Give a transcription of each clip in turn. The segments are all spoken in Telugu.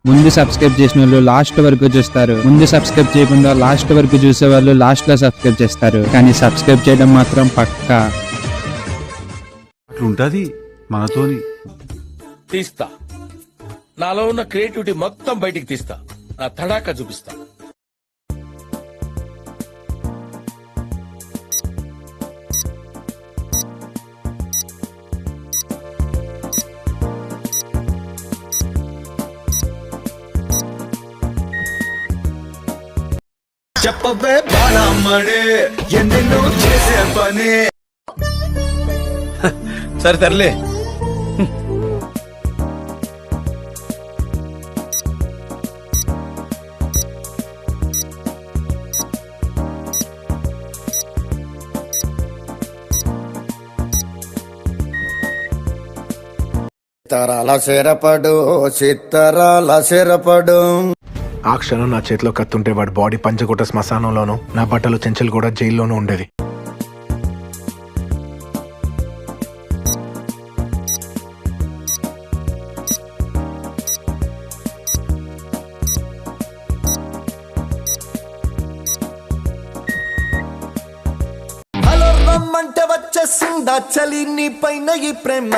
ముందు సబ్స్క్రైబ్ చేసిన వాళ్ళు లాస్ట్ వరకు చూస్తారు, ముందు సబ్స్క్రైబ్ చేయకుండా లాస్ట్ వరకు చూసే వాళ్ళు లాస్ట్ లో సబ్స్క్రైబ్ చేస్తారు, కానీ సబ్స్క్రైబ్ చేయడం మాత్రం పక్కా. అట్లుంటది మనతోని. తీస్తా, నాలో ఉన్న క్రియేటివిటీ మొత్తం బయటికి తీస్తా, నా తడాకా చూపిస్తా. చెప్పవే బాణమ్మడే ఎన్నెన్నో చేసే పని. సరే తరలే. సిత్తరాల సిరపడు సిత్తరాల సిరపడు. ఆ క్షణం నా చేతిలో కత్తుంటే వాడి బాడీ పంచకోట శ్మశానంలోనూ, నా బట్టలు చెంచలు కూడా జైల్లోనూ ఉండేది. హలో రమ్మంటే వచ్చేసిందా చలి నీ పైన ఈ ప్రేమ.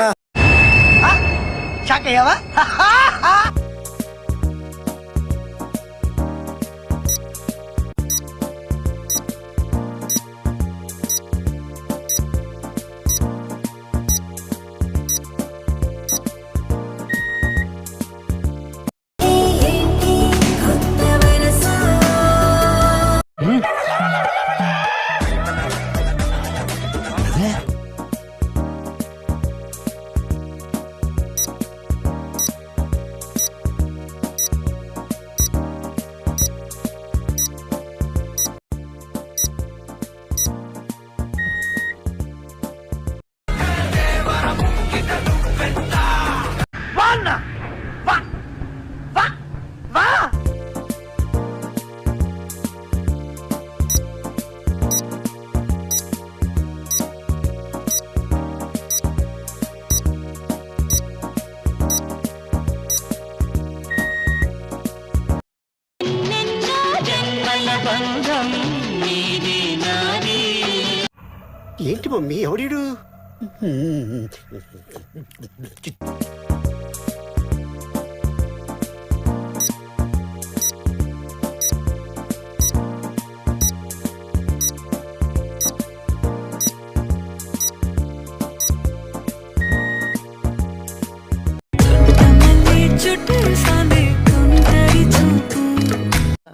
ఏంటి మమ్మీ ఎవడీడు?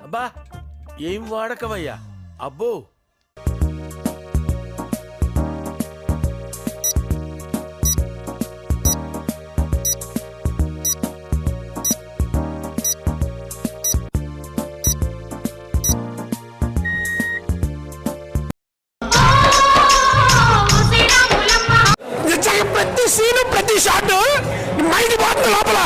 అబ్బా ఏం వాడకవయ్యా అబ్బో. ప్రతి సీను ప్రతి షాట్ మైండ్ పోతుంది లోపల.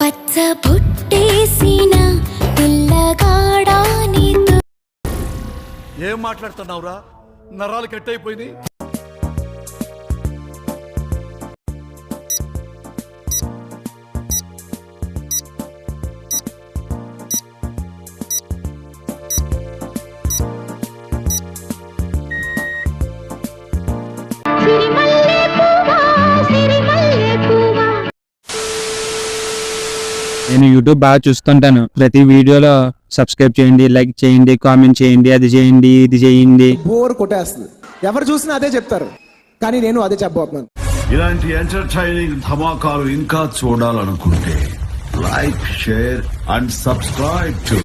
పచ్చ బుట్టేసిన పిల్లగాడా నీతో. ఏం మాట్లాడుతున్నావురా? నరాలు కట్టయిపోయింది. నేను యూట్యూబ్ బాగా చూస్తుంటాను, ప్రతి వీడియోలో సబ్స్క్రైబ్ చేయండి, లైక్ చేయండి, కామెంట్ చేయండి, అది చేయండి, ఇది చేయండి. బోర్ కొట్టేస్తుంది, ఎవరు చూసినా అదే చెప్తారు, కానీ నేను అదే చెప్పబోతున్నాను. ఇలాంటి ఎంటర్టైనింగ్ ధమాకాలు ఇంకా చూడాలనుకుంటే like, share and subscribe to